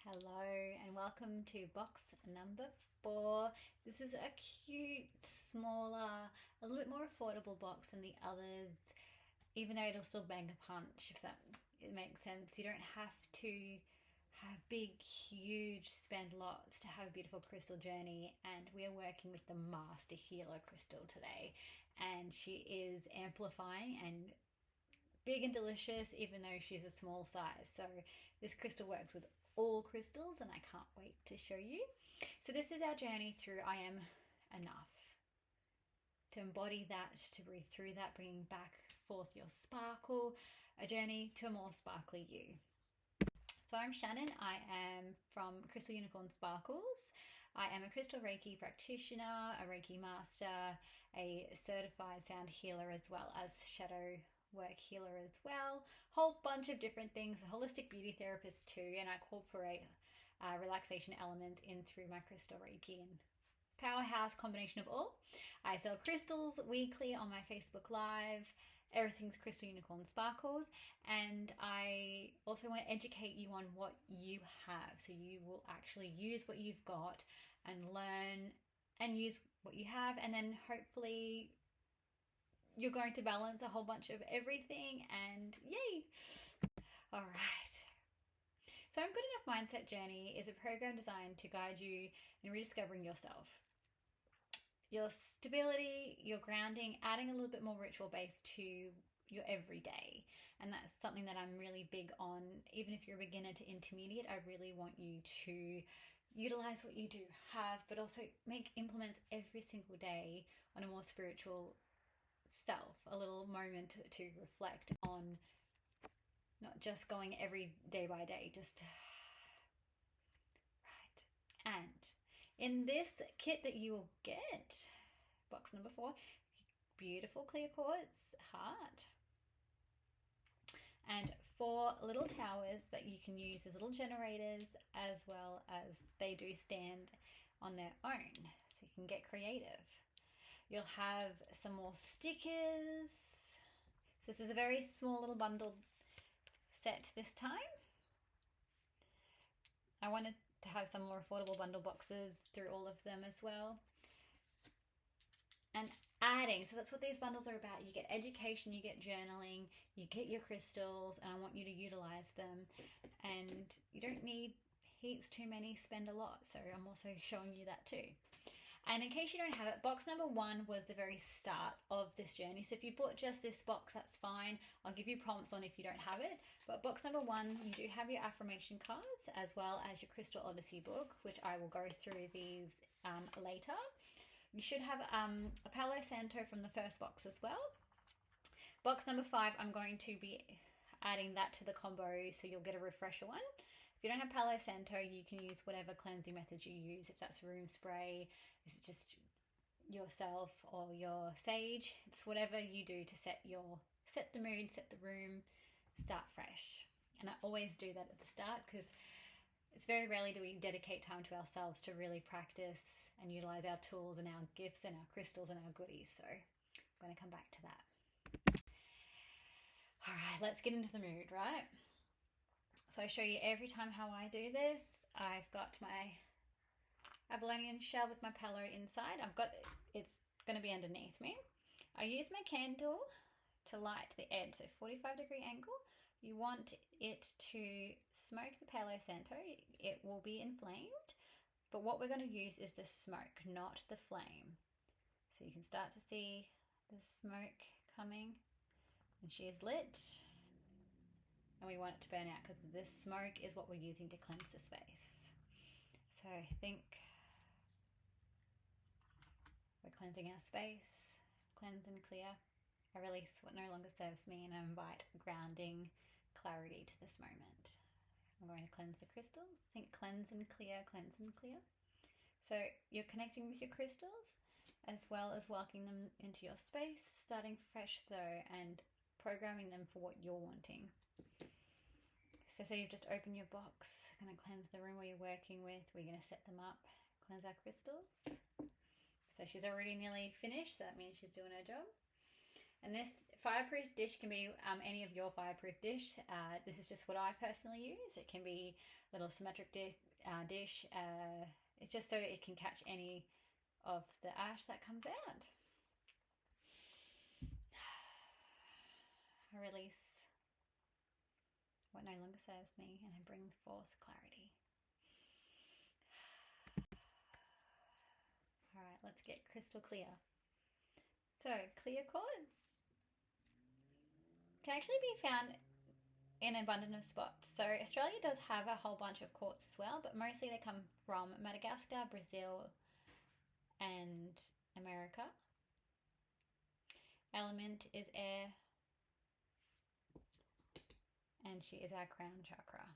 Hello and welcome to box number 4. This is a cute, smaller, a little bit more affordable box than the others, even though it'll still bang a punch, if that makes sense. You don't have to have big, huge, spend lots to have a beautiful crystal journey, and we are working with the Master Healer crystal today, and she is amplifying and big and delicious even though she's a small size. So this crystal works with all crystals and I can't wait to show you. So this is our journey through I am enough. To embody that, to breathe through that, bringing back forth your sparkle, a journey to a more sparkly you. So I'm Shannon. I am from Crystal Unicorn Sparkles. I am a crystal Reiki practitioner, a Reiki master, a certified sound healer, as well as shadow work healer as well. Whole bunch of different things, a holistic beauty therapist too, and I incorporate relaxation elements in through my crystal Reiki and powerhouse combination of all. I sell crystals weekly on my Facebook Live. Everything's Crystal Unicorn Sparkles, and I also want to educate you on what you have, so you will actually use what you've got and learn and use what you have, and then hopefully you're going to balance a whole bunch of everything, and yay! All right. So I'm Good Enough Mindset Journey is a program designed to guide you in rediscovering yourself, your stability, your grounding, adding a little bit more ritual base to your everyday. And that's something that I'm really big on. Even if you're a beginner to intermediate, I really want you to utilize what you do have, but also make implements every single day on a more spiritual self, a little moment to reflect on, not just going every day by day, just right. And in this kit that you will get, box number 4, beautiful Clear Quartz Heart, and 4 little towers that you can use as little generators, as well as they do stand on their own, so you can get creative. You'll have some more stickers. So this is a very small little bundle set this time. I wanted to have some more affordable bundle boxes through all of them as well. And adding, so that's what these bundles are about. You get education, you get journaling, you get your crystals, and I want you to utilize them. And you don't need heaps too many, spend a lot. So I'm also showing you that too. And in case you don't have it, box number 1 was the very start of this journey. So if you bought just this box, that's fine. I'll give you prompts on if you don't have it. But box number 1, you do have your affirmation cards as well as your Crystal Odyssey book, which I will go through these later. You should have a Palo Santo from the first box as well. Box number 5, I'm going to be adding that to the combo, so you'll get a refresher one. If you don't have Palo Santo, you can use whatever cleansing methods you use. If that's room spray, if it's just yourself, or your sage, it's whatever you do to set the mood, set the room, start fresh. And I always do that at the start, because it's very rarely do we dedicate time to ourselves to really practice and utilize our tools and our gifts and our crystals and our goodies. So I'm going to come back to that. All right, let's get into the mood, right? So I show you every time how I do this. I've got my abalone shell with my palo inside. It's going to be underneath me. I use my candle to light the edge, so 45-degree angle. You want it to smoke the Palo Santo. It will be inflamed, but what we're going to use is the smoke, not the flame. So you can start to see the smoke coming, and she is lit. And we want it to burn out, because this smoke is what we're using to cleanse the space. So I think we're cleansing our space, cleanse and clear. I release what no longer serves me, and I invite grounding clarity to this moment. I'm going to cleanse the crystals. Think cleanse and clear, cleanse and clear. So you're connecting with your crystals as well as welcoming them into your space, starting fresh though, and programming them for what you're wanting. So say you've just opened your box, going to cleanse the room where you're working with. We're going to set them up, cleanse our crystals. So she's already nearly finished, so that means she's doing her job. And this fireproof dish can be any of your fireproof dish. This is just what I personally use. It can be a little symmetric dish. It's just so it can catch any of the ash that comes out. I release what no longer serves me, and I bring forth clarity. All right, let's get crystal clear. So, clear quartz can actually be found in an abundance of spots. So Australia does have a whole bunch of quartz as well, but mostly they come from Madagascar, Brazil, and America. Element is air, and she is our crown chakra.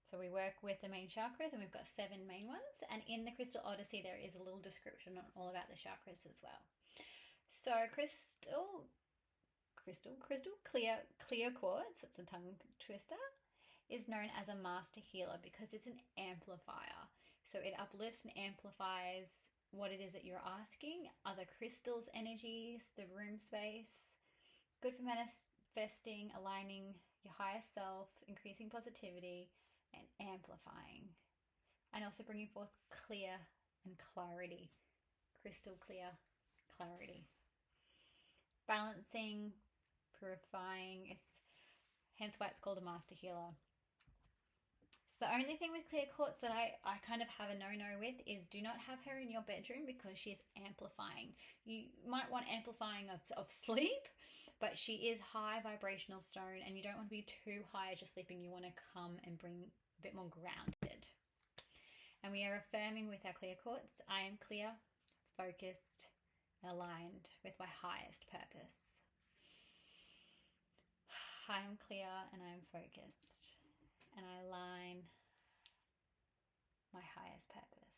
So we work with the main chakras, and we've got 7 main ones. And in the Crystal Odyssey, there is a little description on all about the chakras as well. So clear quartz, it's a tongue twister, is known as a master healer because it's an amplifier. So it uplifts and amplifies what it is that you're asking, other crystals, energies, the room space. Good for manifesting, aligning your higher self, increasing positivity, and amplifying. And also bringing forth clear and clarity. Crystal clear clarity. Balancing, purifying, hence why it's called a master healer. So the only thing with clear quartz that I kind of have a no-no with is do not have her in your bedroom because she's amplifying. You might want amplifying of sleep, but she is high vibrational stone, and you don't want to be too high as you're sleeping. You want to come and bring a bit more grounded. And we are affirming with our clear quartz, I am clear, focused, and aligned with my highest purpose. I am clear and I am focused, and I align my highest purpose.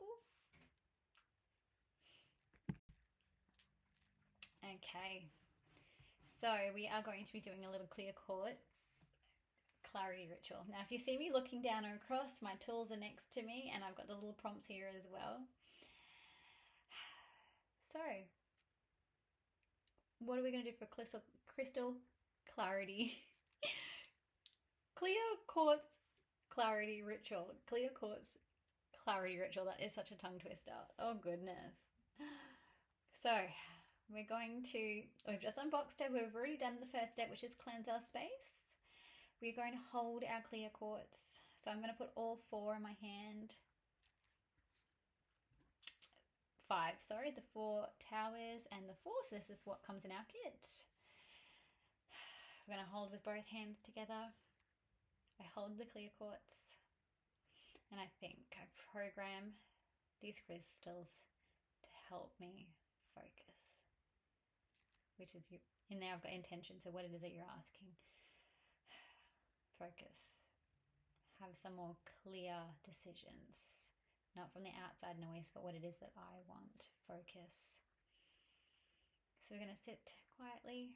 Ooh. Okay, so we are going to be doing a little clear quartz clarity ritual. Now, if you see me looking down and across, my tools are next to me, and I've got the little prompts here as well. So, what are we going to do for crystal clarity? Clear quartz clarity ritual. Clear quartz clarity ritual. That is such a tongue twister. Oh, goodness. So, we've just unboxed it. We've already done the first step, which is cleanse our space. We're going to hold our clear quartz. So, I'm going to put all 4 in my hand. 5, sorry, the 4 towers and the 4, so this is what comes in our kit. We're going to hold with both hands together. I hold the clear quartz, and I think I program these crystals to help me focus, which is in there I've got intention, so what it is that you're asking. Focus. Have some more clear decisions. Not from the outside noise, but what it is that I want. Focus. So we're going to sit quietly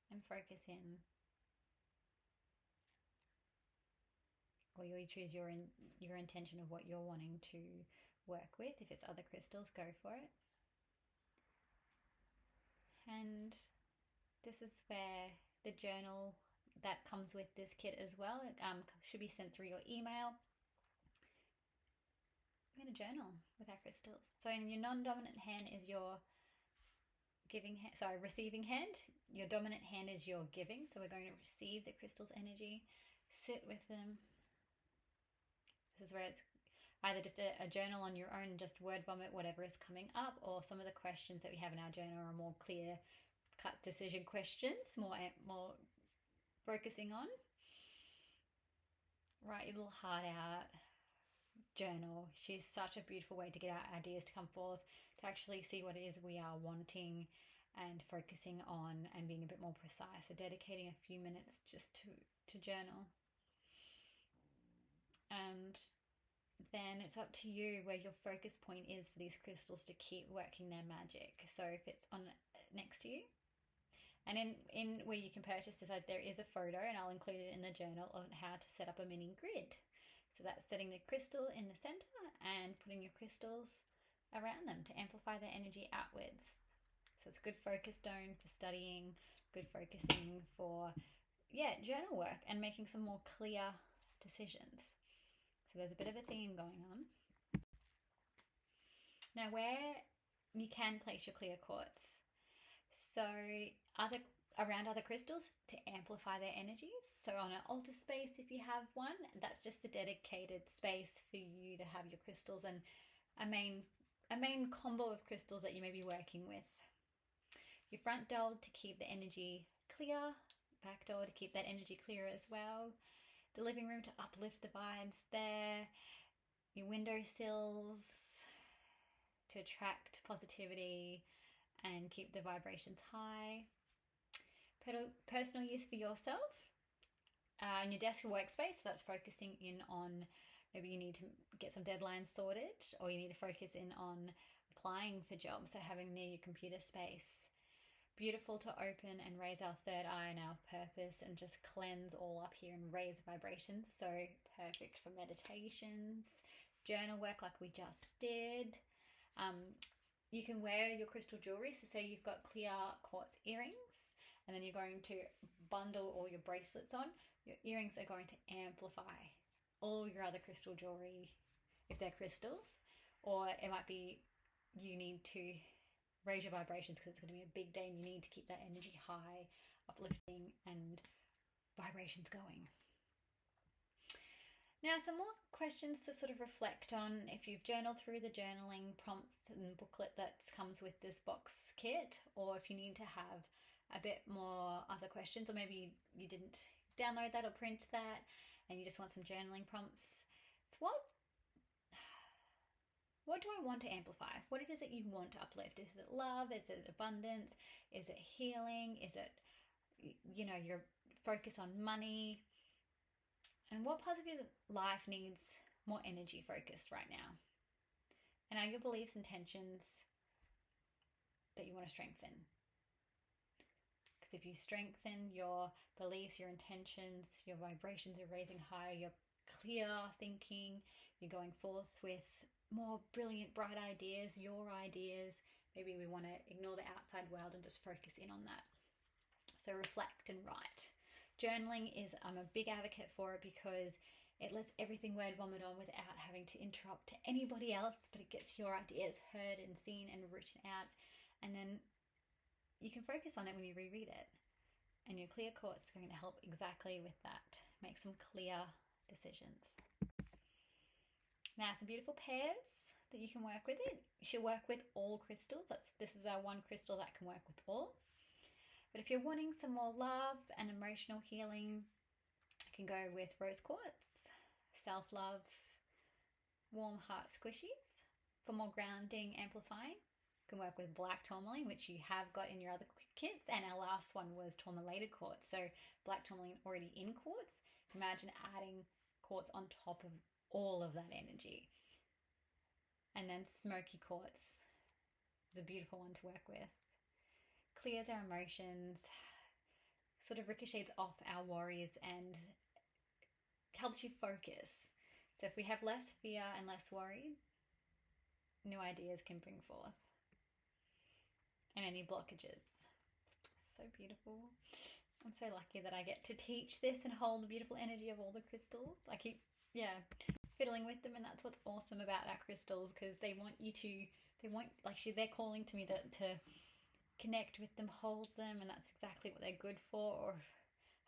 and focus in. Or you choose your intention of what you're wanting to work with. If it's other crystals, go for it. And this is where the journal that comes with this kit as well, it should be sent through your email. We're going to journal with our crystals. So in your non-dominant hand is your receiving hand. Your dominant hand is your giving. So we're going to receive the crystal's energy, sit with them. This is where it's either just a journal on your own, just word vomit whatever is coming up, or some of the questions that we have in our journal are more clear cut decision questions, more focusing on. Write your little heart out. Journal. She's such a beautiful way to get our ideas to come forth, to actually see what it is we are wanting and focusing on and being a bit more precise. So dedicating a few minutes just to journal. And then it's up to you where your focus point is for these crystals to keep working their magic. So if it's on next to you, and in where you can purchase this, there is a photo, and I'll include it in the journal, on how to set up a mini grid. So that's setting the crystal in the center and putting your crystals around them to amplify their energy outwards. So it's a good focus stone for studying, good focusing for, journal work and making some more clear decisions. So there's a bit of a theme going on. Now, where you can place your clear quartz, so around other crystals to amplify their energies. So on an altar space, if you have one, that's just a dedicated space for you to have your crystals and a main combo of crystals that you may be working with. Your front door to keep the energy clear, back door to keep that energy clear as well. The living room to uplift the vibes there. Your windowsills to attract positivity and keep the vibrations high. Personal use for yourself. In your desk or workspace, that's focusing in on, maybe you need to get some deadlines sorted, or you need to focus in on applying for jobs, so having near your computer space. Beautiful to open and raise our third eye and our purpose and just cleanse all up here and raise vibrations. So perfect for meditations, journal work like we just did. You can wear your crystal jewelry. So say you've got clear quartz earrings and then you're going to bundle all your bracelets on. Your earrings are going to amplify all your other crystal jewelry if they're crystals. Or it might be you need to raise your vibrations because it's going to be a big day and you need to keep that energy high, uplifting and vibrations going. Now, some more questions to sort of reflect on if you've journaled through the journaling prompts and booklet that comes with this box kit, or if you need to have a bit more other questions, or maybe you didn't download that or print that and you just want some journaling prompts. It's what do I want to amplify? What it is that you want to uplift? Is it love? Is it abundance? Is it healing? Is it, your focus on money? And what part of your life needs more energy focused right now? And are your beliefs and intentions that you want to strengthen? Because if you strengthen your beliefs, your intentions, your vibrations are raising higher, you're clear thinking, you're going forth with more brilliant, bright ideas, your ideas. Maybe we want to ignore the outside world and just focus in on that. So reflect and write. Journaling is, I'm a big advocate for it because it lets everything word vomit on without having to interrupt to anybody else, but it gets your ideas heard and seen and written out. And then you can focus on it when you reread it. And your clear quartz is going to help exactly with that. Make some clear decisions. Now, some beautiful pairs that you can work with it. You should work with all crystals. This is our one crystal that can work with all. But if you're wanting some more love and emotional healing, you can go with rose quartz, self-love, warm heart squishies. For more grounding, amplifying, you can work with black tourmaline, which you have got in your other kits. And our last one was tourmalated quartz. So black tourmaline already in quartz. Imagine adding quartz on top of all of that energy. And then smoky quartz is a beautiful one to work with. Clears our emotions, sort of ricochets off our worries and helps you focus. So if we have less fear and less worry, new ideas can bring forth. And any blockages. So beautiful. I'm so lucky that I get to teach this and hold the beautiful energy of all the crystals. I keep, fiddling with them, and that's what's awesome about our crystals, because they're calling to me to connect with them, hold them, and that's exactly what they're good for. Or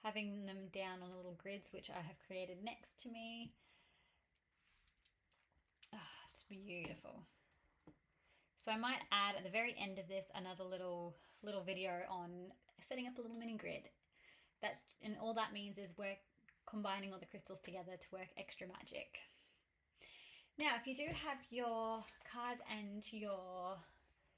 having them down on little grids, which I have created next to me. It's beautiful. So I might add at the very end of this another little video on setting up a little mini grid. And all that means is we're combining all the crystals together to work extra magic. Now, if you do have your cards and your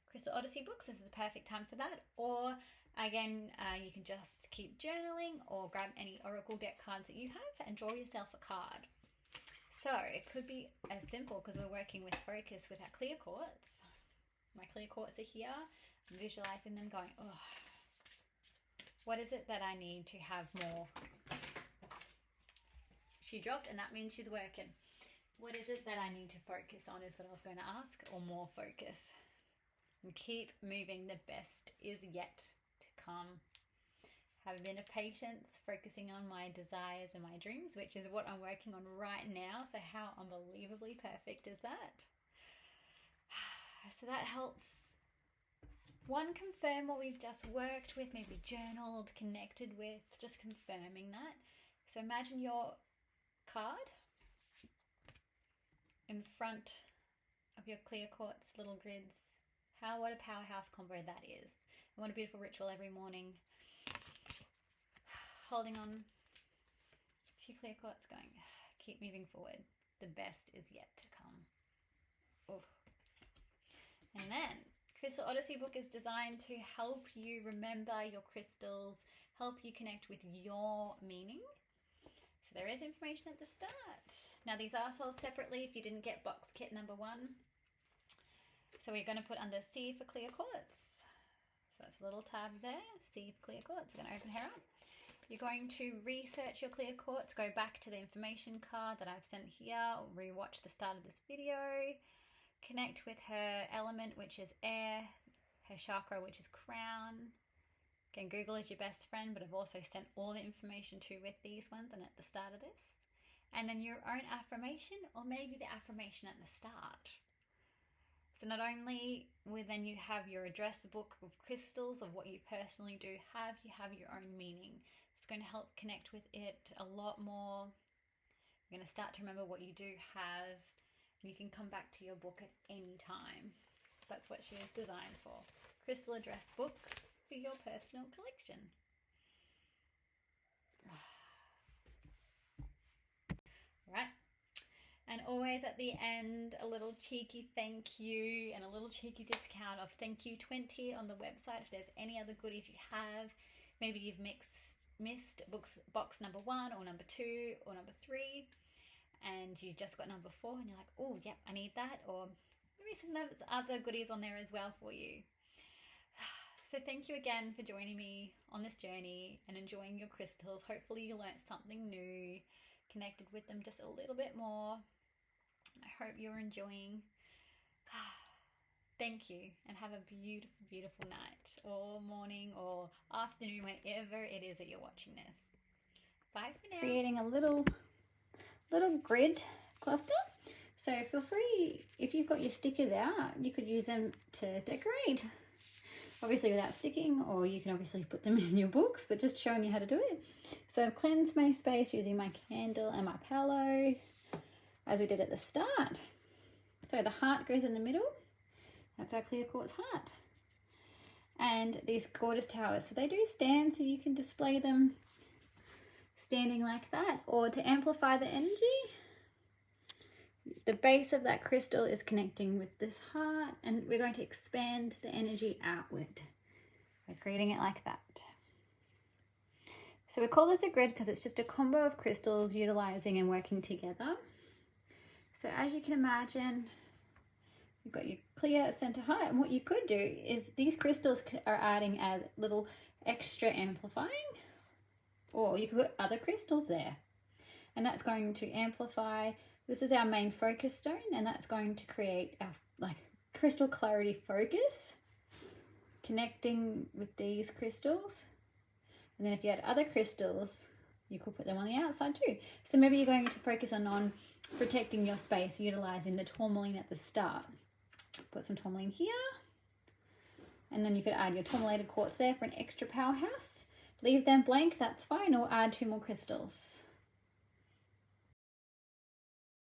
Crystal Odyssey books, this is the perfect time for that. Or again, you can just keep journaling or grab any oracle deck cards that you have and draw yourself a card. So it could be as simple, because we're working with focus with our clear quartz. My clear quartz are here. I'm visualizing them going, what is it that I need to have more? She dropped, and that means she's working. What is it that I need to focus on is what I was going to ask, or more focus. And keep moving, the best is yet to come. Have a bit of patience, focusing on my desires and my dreams, which is what I'm working on right now. So how unbelievably perfect is that? So that helps, one, confirm what we've just worked with, maybe journaled, connected with, just confirming that. So imagine your card in front of your Clear Quartz little grids. What a powerhouse combo that is. And what a beautiful ritual every morning. Holding on to your Clear Quartz, going, keep moving forward. The best is yet to come. Oof. And then, Crystal Odyssey book is designed to help you remember your crystals, help you connect with your meaning. So there is information at the start. Now these are sold separately if you didn't get box kit number 1. So we're going to put under C for Clear Quartz. So that's a little tab there, C for Clear Quartz. We're going to open her up. You're going to research your Clear Quartz, go back to the information card that I've sent here, rewatch the start of this video, connect with her element, which is air, her chakra, which is crown. Again, Google is your best friend, but I've also sent all the information to with these ones and at the start of this. And then your own affirmation, or maybe the affirmation at the start. So not only will then you have your address book of crystals of what you personally do have, you have your own meaning. It's going to help connect with it a lot more. You're going to start to remember what you do have, and you can come back to your book at any time. That's what she is designed for. Crystal address book for your personal collection. Right. And always at the end, a little cheeky thank you and a little cheeky discount of thank you 20 on the website if there's any other goodies you have. Maybe you've missed box number 1 or number 2 or number 3, and you just got number 4 and you're like, oh, yep, I need that. Or maybe some other goodies on there as well for you. So thank you again for joining me on this journey and enjoying your crystals. Hopefully you learnt something new, connected with them just a little bit more. I hope you're enjoying. Thank you, and have a beautiful, beautiful night or morning or afternoon, whenever it is that you're watching this. Bye for now. Creating a little grid cluster. So feel free, if you've got your stickers out, you could use them to decorate. Obviously without sticking, or you can obviously put them in your books, but just showing you how to do it. So I've cleansed my space using my candle and my pillow, as we did at the start. So the heart goes in the middle. That's our Clear Quartz heart. And these gorgeous towers. So they do stand, so you can display them standing like that, or to amplify the energy. The base of that crystal is connecting with this heart, and we're going to expand the energy outward by creating it like that. So we call this a grid because it's just a combo of crystals utilizing and working together. So as you can imagine, you've got your clear center heart, and what you could do is these crystals are adding as little extra amplifying, or you could put other crystals there, and that's going to amplify. This is our main focus stone, and that's going to create our like crystal clarity focus, connecting with these crystals. And then if you had other crystals, you could put them on the outside too. So maybe you're going to focus on protecting your space, utilizing the tourmaline at the start. Put some tourmaline here, and then you could add your tourmalated quartz there for an extra powerhouse. Leave them blank, that's fine, or add 2 more crystals.